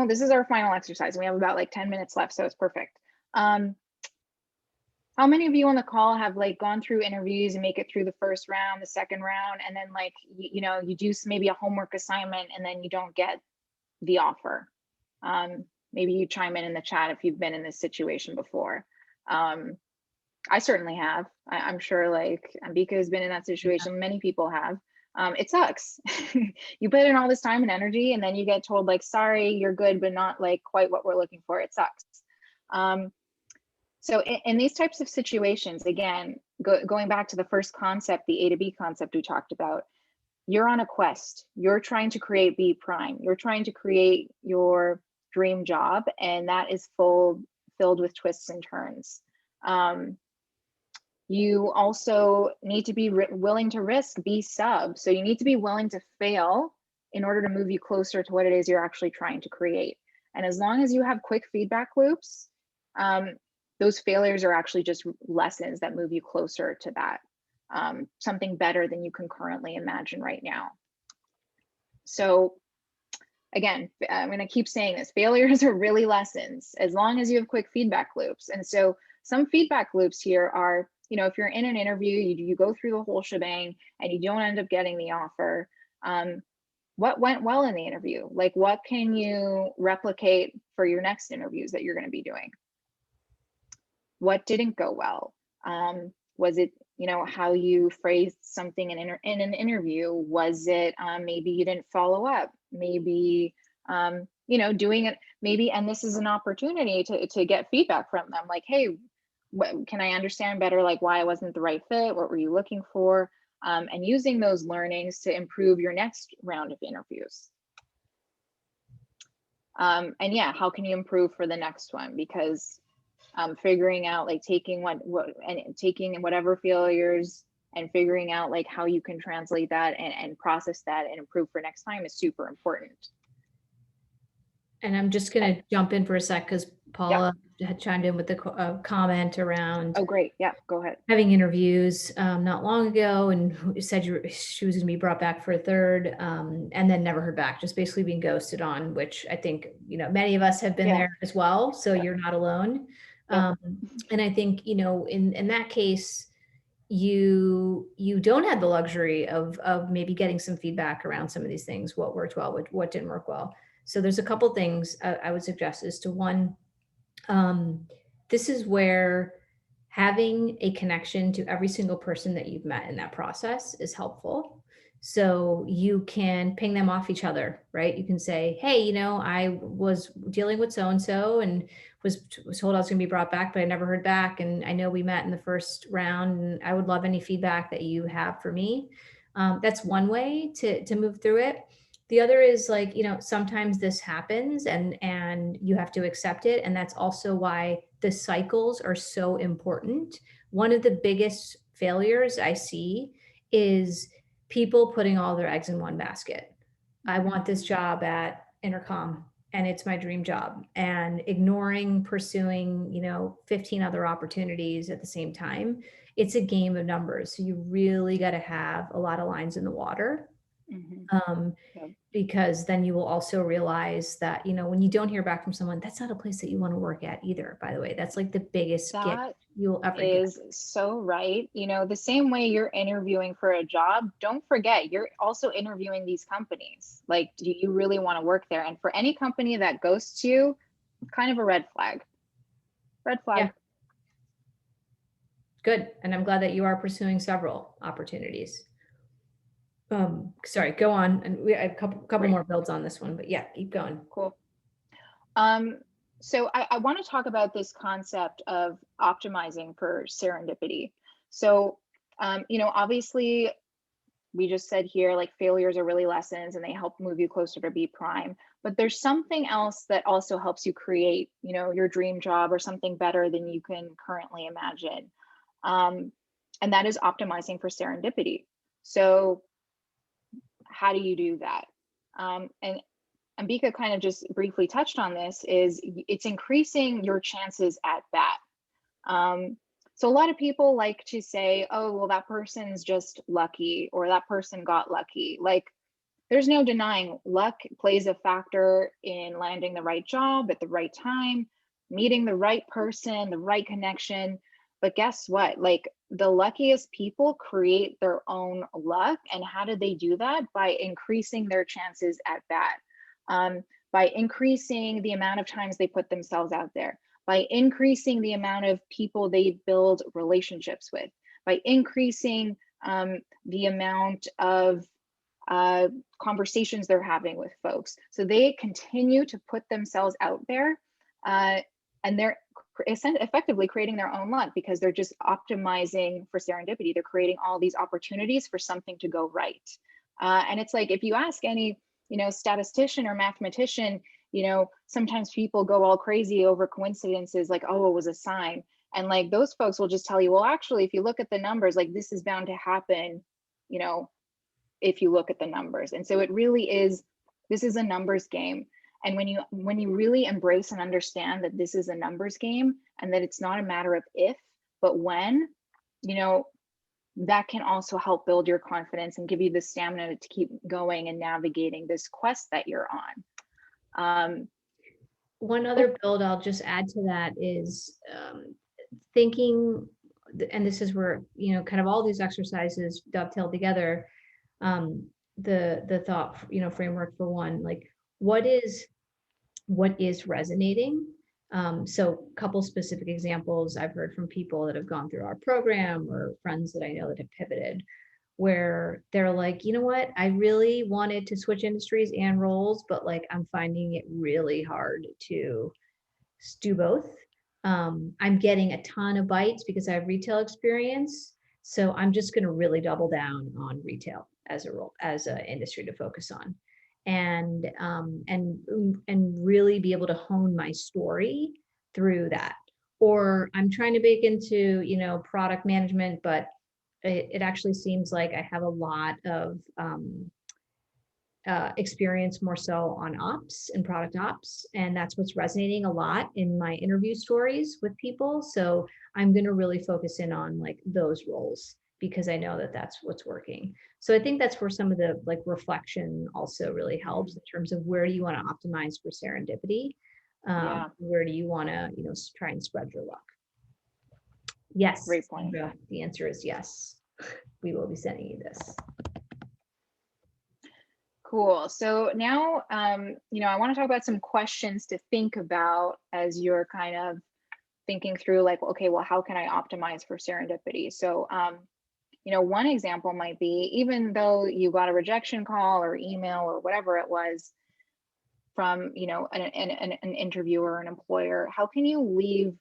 this is our final exercise. We have about like 10 minutes left, so it's perfect. How many of you on the call have like gone through interviews and make it through the first round, the second round, and then like, you do maybe a homework assignment and then you don't get the offer? Maybe you chime in the chat if you've been in this situation before. I certainly have. I'm sure like Ambika has been in that situation. Yeah. Many people have. It sucks. You put in all this time and energy and then you get told like, sorry, you're good, but not like quite what we're looking for. It sucks. So in these types of situations, again, going back to the first concept, the A to B concept we talked about, you're on a quest. You're trying to create B prime. You're trying to create your dream job, and that is filled with twists and turns. You also need to be willing to risk B sub. So you need to be willing to fail in order to move you closer to what it is you're actually trying to create. And as long as you have quick feedback loops, those failures are actually just lessons that move you closer to that, something better than you can currently imagine right now. So again, I'm going to keep saying this, failures are really lessons as long as you have quick feedback loops. And so some feedback loops here are, if you're in an interview, you go through the whole shebang and you don't end up getting the offer. What went well in the interview? Like, what can you replicate for your next interviews that you're going to be doing? What didn't go well? Was it, how you phrased something in an interview? Was it maybe you didn't follow up? Maybe, doing it, maybe, and this is an opportunity to get feedback from them. Like, hey, can I understand better, like why I wasn't the right fit? What were you looking for? And using those learnings to improve your next round of interviews. And yeah, how can you improve for the next one? Because figuring out, like taking taking whatever failures and figuring out like how you can translate that and process that and improve for next time is super important. And I'm just going to jump in for a sec because Paula had chimed in with the comment around. Oh, great. Yeah, go ahead. Having interviews not long ago, and said she was going to be brought back for a third, and then never heard back, just basically being ghosted on, which I think, many of us have been there as well. So you're not alone. And I think, in that case, you don't have the luxury of maybe getting some feedback around some of these things, what worked well, what didn't work well. So there's a couple things I would suggest is to one, this is where having a connection to every single person that you've met in that process is helpful. So you can ping them off each other, right? You can say, hey, I was dealing with so-and-so and was told I was going to be brought back, but I never heard back. And I know we met in the first round and I would love any feedback that you have for me. That's one way to move through it. The other is like, sometimes this happens and you have to accept it. And that's also why the cycles are so important. One of the biggest failures I see is people putting all their eggs in one basket. I want this job at Intercom and it's my dream job, and ignoring pursuing, 15 other opportunities at the same time. It's a game of numbers. So you really got to have a lot of lines in the water Yep. Because then you will also realize that, when you don't hear back from someone, that's not a place that you want to work at either, by the way. That's like the biggest gift That you'll ever get. is so right. The same way you're interviewing for a job, don't forget you're also interviewing these companies. Like, do you really want to work there? And for any company that ghosts you, kind of a red flag. Red flag. Yeah. Good. And I'm glad that you are pursuing several opportunities. Sorry, go on. And we have a couple more builds on this one, but yeah, keep going. Cool. So I want to talk about this concept of optimizing for serendipity. So, obviously we just said here, like, failures are really lessons and they help move you closer to be prime. But there's something else that also helps you create, your dream job or something better than you can currently imagine. And that is optimizing for serendipity. So how do you do that? And Ambika kind of just briefly touched on this, is it's increasing your chances at bat. So a lot of people like to say, oh, well, that person's just lucky, or that person got lucky. Like, there's no denying luck plays a factor in landing the right job at the right time, meeting the right person, the right connection. But guess what? Like, the luckiest people create their own luck. And how do they do that? By increasing their chances at bat, by increasing the amount of times they put themselves out there, by increasing the amount of people they build relationships with, by increasing the amount of conversations they're having with folks. So they continue to put themselves out there, and they're effectively creating their own luck, because they're just optimizing for serendipity. They're creating all these opportunities for something to go right. And it's like, if you ask any, statistician or mathematician, sometimes people go all crazy over coincidences, like, oh, it was a sign. And like, those folks will just tell you, well, actually, if you look at the numbers, like, this is bound to happen, if you look at the numbers. And so it really is, this is a numbers game. And when you really embrace and understand that this is a numbers game, and that it's not a matter of if, but when, that can also help build your confidence and give you the stamina to keep going and navigating this quest that you're on. One other build I'll just add to that is thinking, and this is where, kind of all these exercises dovetail together. The thought, framework for one, like, what is resonating? So a couple specific examples I've heard from people that have gone through our program, or friends that I know that have pivoted, where they're like, you know what, I really wanted to switch industries and roles, but like, I'm finding it really hard to do both. I'm getting a ton of bites because I have retail experience. So I'm just going to really double down on retail as a role, as an industry to focus on, and really be able to hone my story through that. Or I'm trying to bake into, product management, but it actually seems like I have a lot of experience more so on ops and product ops. And that's what's resonating a lot in my interview stories with people. So I'm going to really focus in on like those roles, because I know that that's what's working. So I think that's where some of the like reflection also really helps, in terms of where do you want to optimize for serendipity? Where do you want to, try and spread your luck? Yes. Great point. Sandra, the answer is yes. We will be sending you this. Cool. So now, I want to talk about some questions to think about as you're kind of thinking through, like, okay, well, how can I optimize for serendipity? So, one example might be, even though you got a rejection call or email or whatever it was from, an interviewer or an employer, how can you leave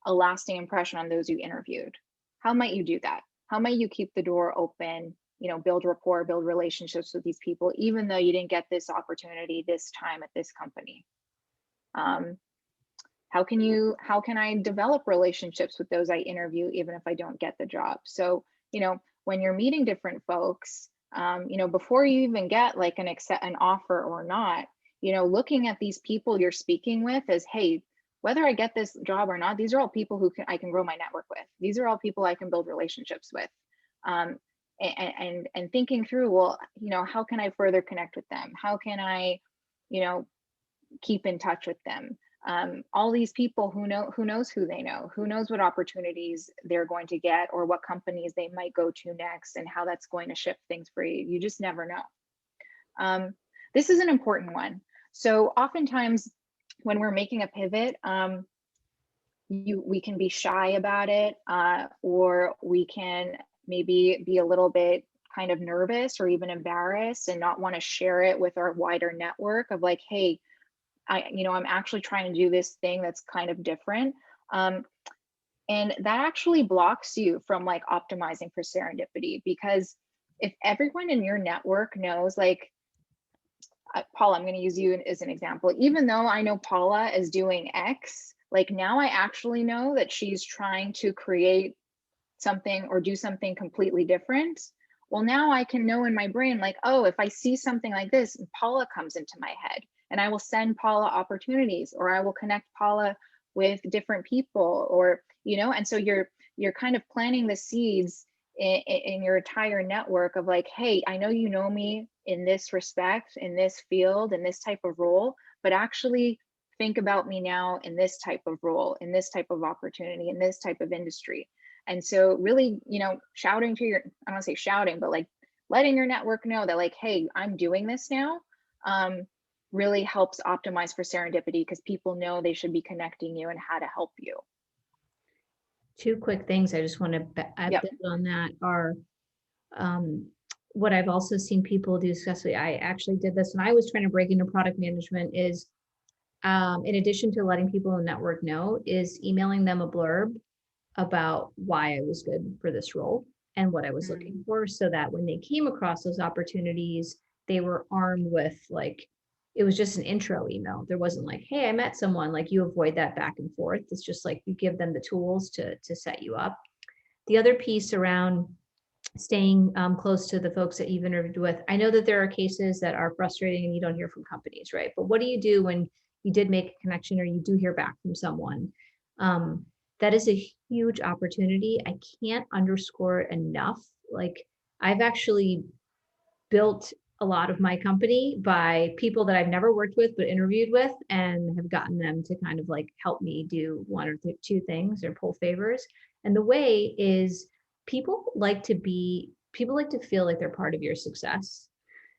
a lasting impression on those you interviewed? How might you do that? How might you keep the door open, build rapport, build relationships with these people, even though you didn't get this opportunity this time at this company? How can I develop relationships with those I interview, even if I don't get the job? So, when you're meeting different folks, before you even get like an offer or not, looking at these people you're speaking with as, hey, whether I get this job or not, these are all people I can grow my network with. These are all people I can build relationships with. and thinking through, well, how can I further connect with them? How can I, keep in touch with them? All these people who knows who they know, who knows what opportunities they're going to get or what companies they might go to next and how that's going to shift things for you. You just never know. This is an important one. So oftentimes when we're making a pivot, we can be shy about it, or we can maybe be a little bit kind of nervous or even embarrassed and not want to share it with our wider network of like, hey, I'm actually trying to do this thing that's kind of different. And that actually blocks you from like optimizing for serendipity, because if everyone in your network knows, like, Paula, I'm going to use you as an example. Even though I know Paula is doing X, like now I actually know that she's trying to create something or do something completely different. Well, now I can know in my brain, like, oh, if I see something like this, Paula comes into my head, and I will send Paula opportunities, or I will connect Paula with different people, or, and so you're kind of planting the seeds in your entire network of like, hey, I know you know me in this respect, in this field, in this type of role, but actually think about me now in this type of role, in this type of opportunity, in this type of industry. And so really, shouting to your, I don't want to say shouting, but like letting your network know that like, hey, I'm doing this now, really helps optimize for serendipity, because people know they should be connecting you and how to help you. Two quick things I just want to build on that are what I've also seen people do successfully. I actually did this when I was trying to break into product management is, in addition to letting people in the network know, is emailing them a blurb about why I was good for this role and what I was looking for, so that when they came across those opportunities, they were armed with like, it was just an intro email. There wasn't like, hey, I met someone. Like, you avoid that back and forth. It's just like you give them the tools to set you up. The other piece around staying close to the folks that you've interviewed with. I know that there are cases that are frustrating and you don't hear from companies, right? But what do you do when you did make a connection or you do hear back from someone? That is a huge opportunity. I can't underscore it enough. Like, I've actually built a lot of my company by people that I've never worked with but interviewed with, and have gotten them to kind of like help me do one or two things or pull favors. And the way is, people like to feel like they're part of your success.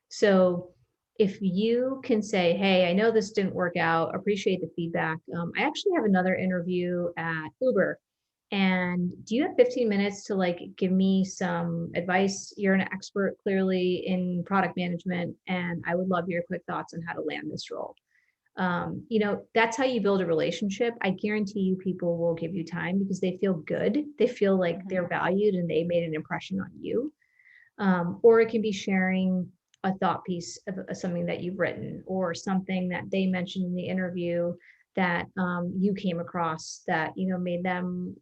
So if you can say, hey, I know this didn't work out, appreciate the feedback. I actually have another interview at Uber, and do you have 15 minutes to like give me some advice? You're an expert clearly in product management, and I would love your quick thoughts on how to land this role. That's how you build a relationship. I guarantee you people will give you time because they feel good. They feel like they're valued and they made an impression on you. Or it can be sharing a thought piece of something that you've written, or something that they mentioned in the interview that you came across that, made them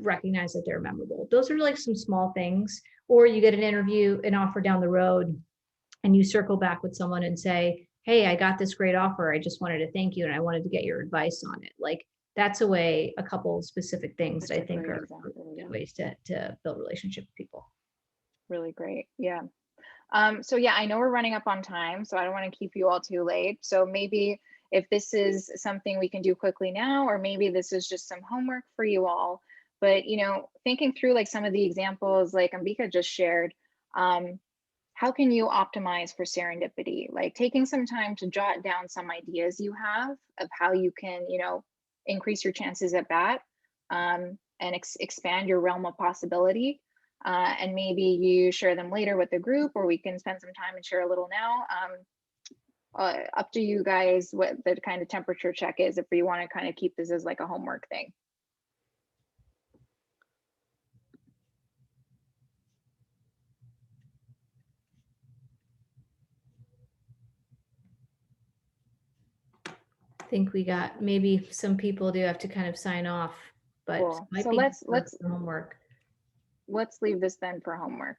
recognize that they're memorable. Those are like some small things. Or you get an offer down the road, and you circle back with someone and say, hey, I got this great offer. I just wanted to thank you, and I wanted to get your advice on it. Like, that's a couple of specific things that I think are good ways to build relationship with people. Really great. Yeah. So yeah, I know we're running up on time, so I don't want to keep you all too late. So maybe if this is something we can do quickly now, or maybe this is just some homework for you all, but thinking through like some of the examples like Ambika just shared, how can you optimize for serendipity? Like taking some time to jot down some ideas you have of how you can, increase your chances at bat, and expand your realm of possibility. And maybe you share them later with the group, or we can spend some time and share a little now. Up to you guys what the kind of temperature check is, if you want to kind of keep this as like a homework thing. I think we got, maybe some people do have to kind of sign off, but cool. So let's homework. Let's leave this then for homework.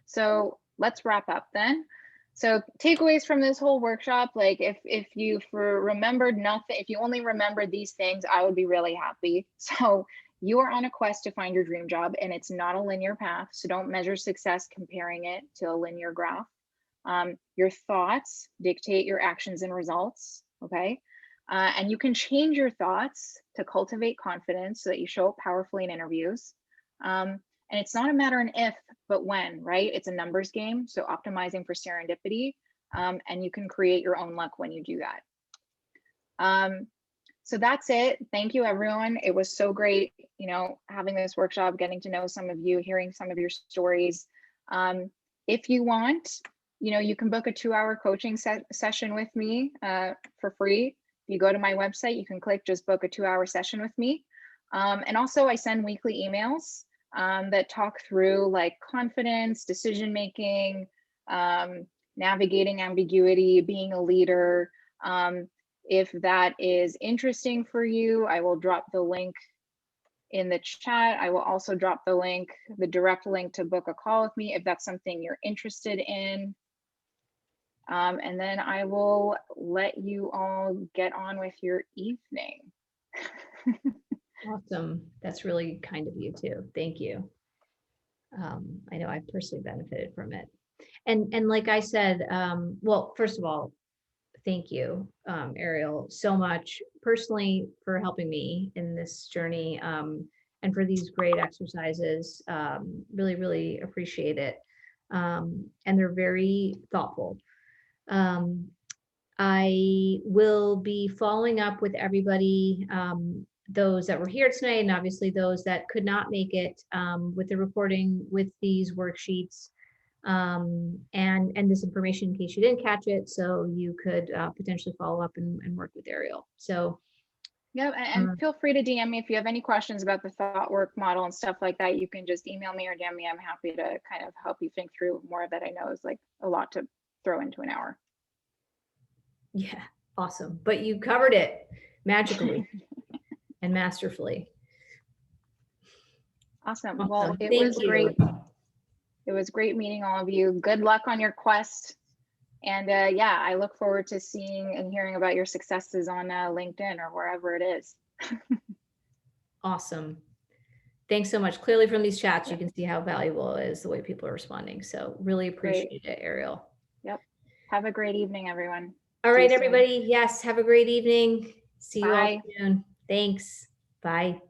So let's wrap up then. So takeaways from this whole workshop, like if you remembered nothing, if you only remembered these things, I would be really happy. So, You are on a quest to find your dream job, and it's not a linear path. So don't measure success comparing it to a linear graph. Your thoughts dictate your actions and results, okay? And you can change your thoughts to cultivate confidence so that you show up powerfully in interviews. And it's not a matter of if, but when, right? It's a numbers game. So optimizing for serendipity, and you can create your own luck when you do that. So that's it. Thank you, everyone. It was so great, having this workshop, getting to know some of you, hearing some of your stories. If you want, you can book a 2-hour coaching session with me for free. If you go to my website, you can click just book a 2-hour session with me. And also I send weekly emails that talk through like confidence, decision-making, navigating ambiguity, being a leader. If that is interesting for you, I will drop the link in the chat. I will also drop the direct link to book a call with me if that's something you're interested in. And then I will let you all get on with your evening. Awesome. That's really kind of you too. Thank you. I know I personally benefited from it. And like I said, well, first of all, thank you, Arielle, so much personally for helping me in this journey, and for these great exercises. Really, really appreciate it. And they're very thoughtful. I will be following up with everybody, those that were here tonight, and obviously those that could not make it, with the recording, with these worksheets, and this information in case you didn't catch it, so you could potentially follow up and work with Arielle. So yeah, and feel free to DM me if you have any questions about the thought work model and stuff like that. You can just email me or DM me. I'm happy to kind of help you think through more of that. I know is like a lot to throw into an hour. Yeah, awesome. But you covered it magically and masterfully. Awesome. Well, it was great. It was great meeting all of you. Good luck on your quest. And yeah, I look forward to seeing and hearing about your successes on LinkedIn or wherever it is. Awesome. Thanks so much. Clearly from these chats, you can see how valuable it is the way people are responding. So really appreciate it, Arielle. Yep. Have a great evening, everyone. All right, everybody. Yes, have a great evening. See you all Bye. soon. Thanks. Bye.